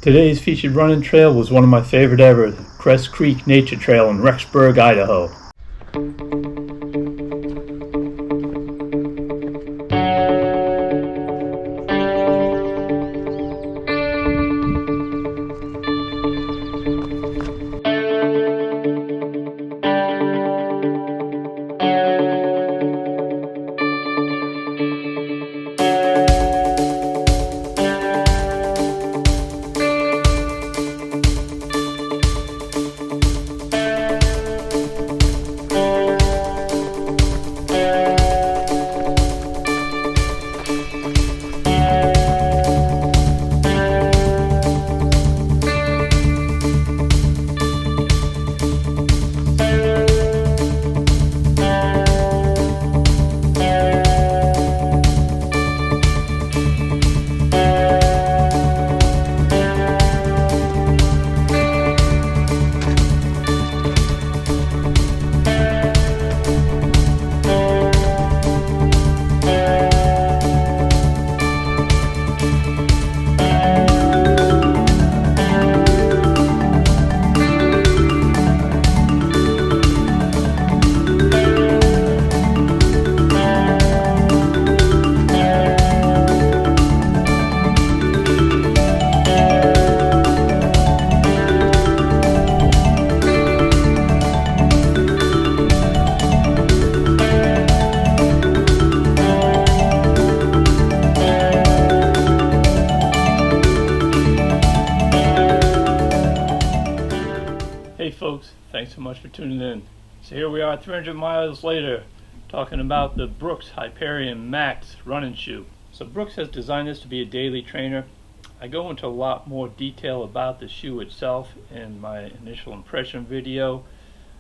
Today's featured running trail was one of my favorite ever, the Crest Creek Nature Trail in Rexburg, Idaho. Hey folks, thanks so much for tuning in. So here we are 300 miles later talking about the Brooks Hyperion Max running shoe. So Brooks has designed this to be a daily trainer. I go into a lot more detail about the shoe itself in my initial impression video.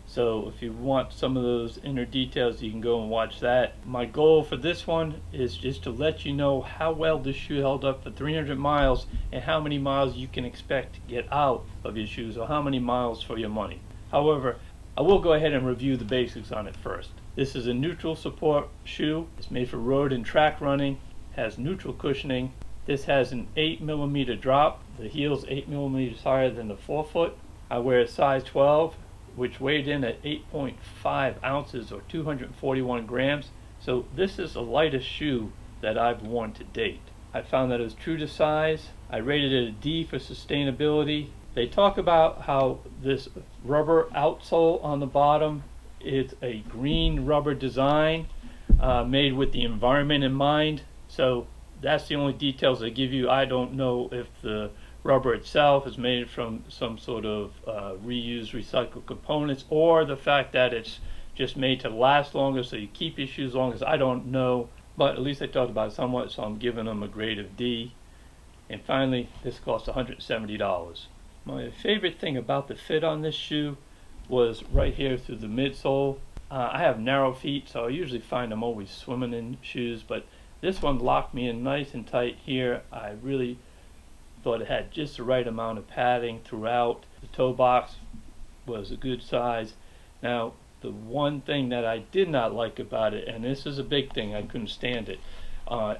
So if you want some of those inner details, you can go and watch that. My goal for this one is just to let you know how well this shoe held up for 300 miles and how many miles you can expect to get out of your shoes, or how many miles for your money. However, I will go ahead and review the basics on it first. This is a neutral support shoe. It's made for road and track running, has neutral cushioning. This has an 8mm drop. The heel's 8mm higher than the forefoot. I wear a size 12, which weighed in at 8.5 ounces or 241 grams. So this is the lightest shoe that I've worn to date. I found that it was true to size. I rated it a D for sustainability. They talk about how this rubber outsole on the bottom is a green rubber design made with the environment in mind. So that's the only details they give you. I don't know if the rubber itself is made from some sort of reused, recycled components, or the fact that it's just made to last longer so you keep your shoes longer. I don't know, but at least they talked about it somewhat, so I'm giving them a grade of D. And finally, this cost $170. My favorite thing about the fit on this shoe was right here through the midsole. I have narrow feet, so I usually find I'm always swimming in shoes, but this one locked me in nice and tight here. I really thought it had just the right amount of padding throughout. The toe box was a good size. Now, the one thing that I did not like about it, and this is a big thing, I couldn't stand it,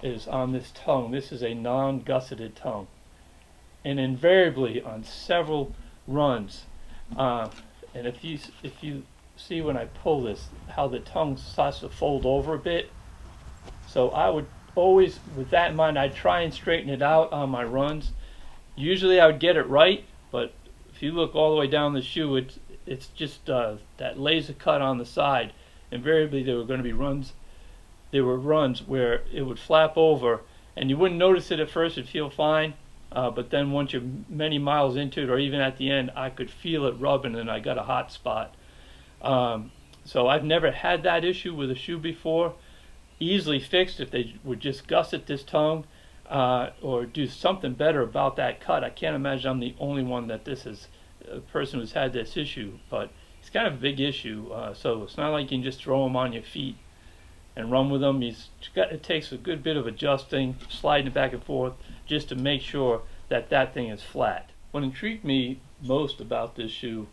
is on this tongue. This is a non-gusseted tongue. And invariably on several runs, and if you see when I pull this, how the tongue starts to fold over a bit. So I would always, with that in mind, I'd try and straighten it out on my runs. Usually I would get it right, but if you look all the way down the shoe, it's just that laser cut on the side. Invariably there were going to be runs. There were runs where it would flap over, and you wouldn't notice it at first. It'd feel fine, but then once you're many miles into it, or even at the end, I could feel it rubbing, and I got a hot spot. So I've never had that issue with a shoe before. Easily fixed if they would just gusset this tongue. Or do something better about that cut. I can't imagine I'm the only one that this is a person who's had this issue, but it's kind of a big issue. So it's not like you can just throw them on your feet and run with them. It takes a good bit of adjusting, sliding it back and forth, just to make sure that that thing is flat. What intrigued me most about this shoe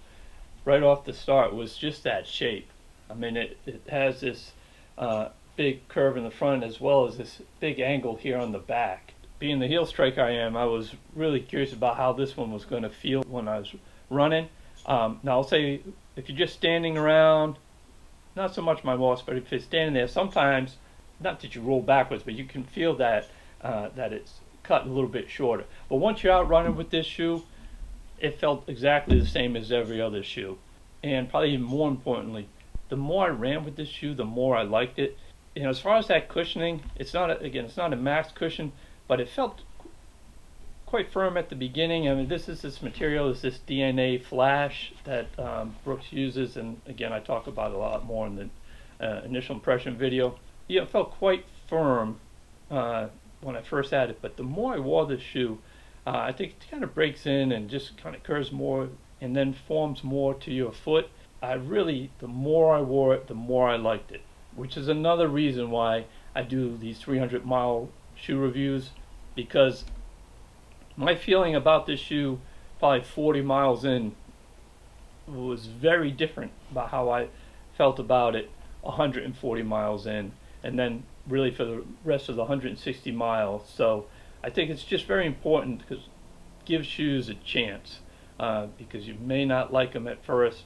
right off the start was just that shape. I mean, it has this big curve in the front as well as this big angle here on the back. being the heel striker I am, I was really curious about how this one was going to feel when I was running. Now I'll say, if you're just standing around, not so much my loss, but if you're standing there, sometimes, not that you roll backwards, but you can feel that that it's cut a little bit shorter. But once you're out running with this shoe, it felt exactly the same as every other shoe. And probably even more importantly, the more I ran with this shoe, the more I liked it. You know, as far as that cushioning, it's not a max cushion, but it felt quite firm at the beginning. I mean, this material is this DNA flash that Brooks uses, and again, I talk about it a lot more in the initial impression video. Yeah, it felt quite firm when I first had it, but the more I wore this shoe, I think it kind of breaks in and just kind of curves more and then forms more to your foot. The more I wore it, the more I liked it, which is another reason why I do these 300-mile shoe reviews, because my feeling about this shoe probably 40 miles in was very different about how I felt about it 140 miles in, and then really for the rest of the 160 miles. So I think it's just very important because give shoes a chance, because you may not like them at first,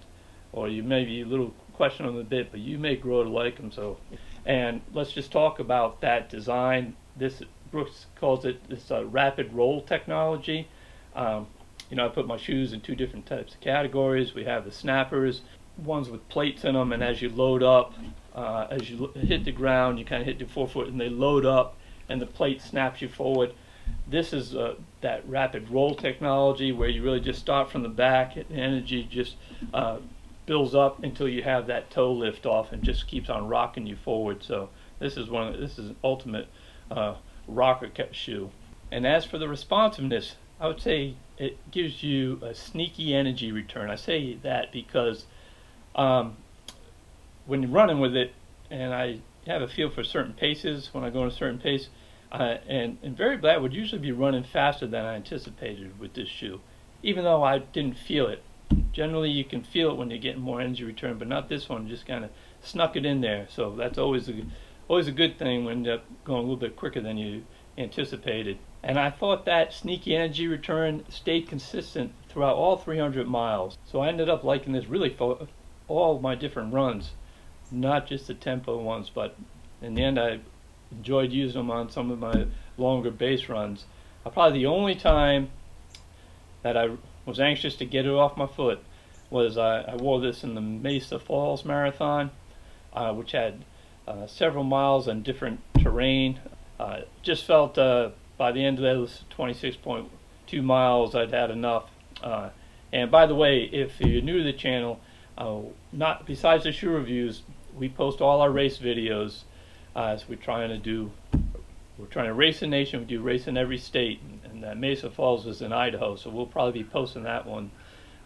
or you may be a little question them a bit, but you may grow to like them. So, and let's just talk about that design. This Brooks calls it this rapid roll technology. You know, I put my shoes in two different types of categories. We have the snappers, ones with plates in them, and as you load up, as you hit the ground, you kind of hit your forefoot and they load up and the plate snaps you forward. This is that rapid roll technology where you really just start from the back, the energy just builds up until you have that toe lift off and just keeps on rocking you forward. So this is an ultimate rocker shoe. And as for the responsiveness, I would say it gives you a sneaky energy return. I say that because when you're running with it, and I have a feel for certain paces when I go on a certain pace, and invariably I would usually be running faster than I anticipated with this shoe, even though I didn't feel it. Generally you can feel it when you're getting more energy return, but not this one. Just kind of snuck it in there. So that's always a good thing when you end up going a little bit quicker than you anticipated. And I thought that sneaky energy return stayed consistent throughout all 300 miles. So I ended up liking this really for all my different runs, not just the tempo ones, but in the end I enjoyed using them on some of my longer base runs. Probably the only time that I was anxious to get it off my foot was I wore this in the Mesa Falls Marathon, which had several miles on different terrain. Just felt by the end of those 26.2 miles I'd had enough. And by the way, if you're new to the channel, not besides the shoe reviews, we post all our race videos as we're trying to race the nation. We do race in every state, and Mesa Falls is in Idaho, so we'll probably be posting that one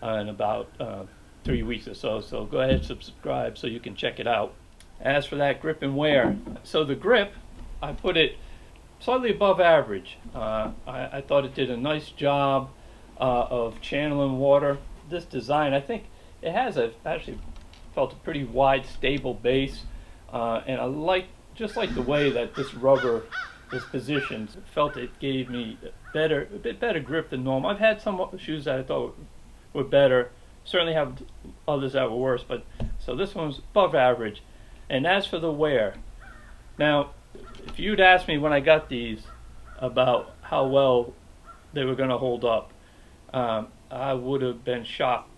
in about 3 weeks or so. So go ahead and subscribe so you can check it out. As for that grip and wear, so the grip, I put it slightly above average. I thought it did a nice job of channeling water. This design, I think it has actually felt a pretty wide, stable base, and I just like the way that this rubber is positioned. Felt it gave me a bit better grip than normal. I've had some shoes that I thought were better. Certainly have others that were worse, but so this one's above average. And as for the wear, now if you'd asked me when I got these about how well they were going to hold up, I would have been shocked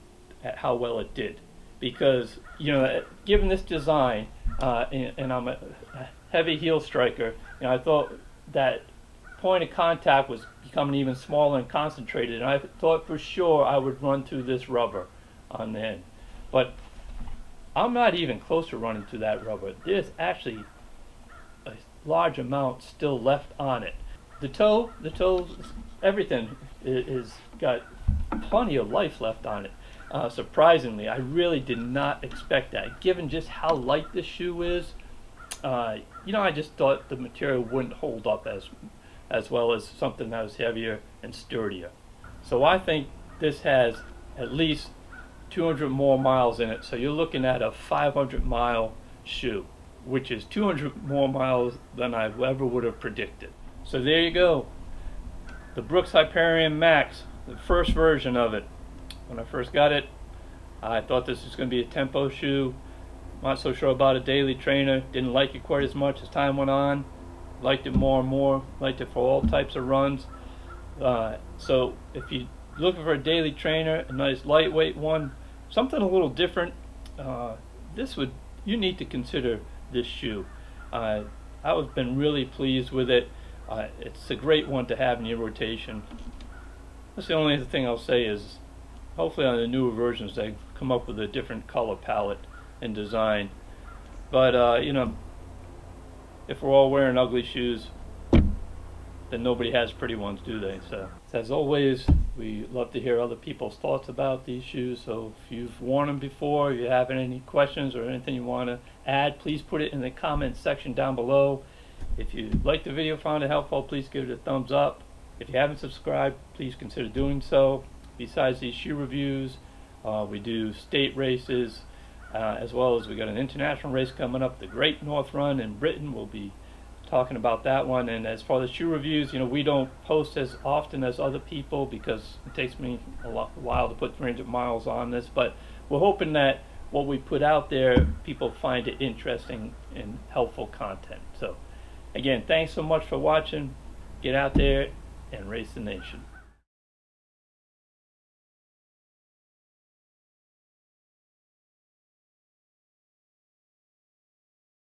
at how well it did, because you know, given this design, and I'm a heavy heel striker, you know, I thought that point of contact was becoming even smaller and concentrated, and I thought for sure I would run through this rubber on the end, but I'm not even close to running through that rubber. There's actually a large amount still left on it. The toes, everything is got plenty of life left on it. Surprisingly, I really did not expect that. Given just how light this shoe is, you know, I just thought the material wouldn't hold up as well as something that was heavier and sturdier. So I think this has at least 200 more miles in it. So you're looking at a 500-mile shoe, which is 200 more miles than I ever would have predicted. So there you go. the Brooks Hyperion Max, the first version of it. When I first got it, I thought this was going to be a tempo shoe. Not so sure about a daily trainer. Didn't like it quite as much as time went on. Liked it more and more. Liked it for all types of runs. So if you're looking for a daily trainer, a nice lightweight one, something a little different, you need to consider this shoe. I've been really pleased with it. It's a great one to have in your rotation. That's the only other thing I'll say is, hopefully on the newer versions they come up with a different color palette and design. But you know, if we're all wearing ugly shoes, then nobody has pretty ones, do they? So as always, we love to hear other people's thoughts about these shoes. So if you've worn them before, if you have any questions or anything you want to add, please put it in the comments section down below. If you liked the video, found it helpful, please give it a thumbs up. If you haven't subscribed, please consider doing so. Besides these shoe reviews, we do state races, as well as we got an international race coming up, the Great North Run in Britain. We'll be talking about that one. And as far as shoe reviews, you know, we don't post as often as other people because it takes me a while to put 300 miles on this, but we're hoping that what we put out there, people find it interesting and helpful content. So again, thanks so much for watching. Get out there and race the nation.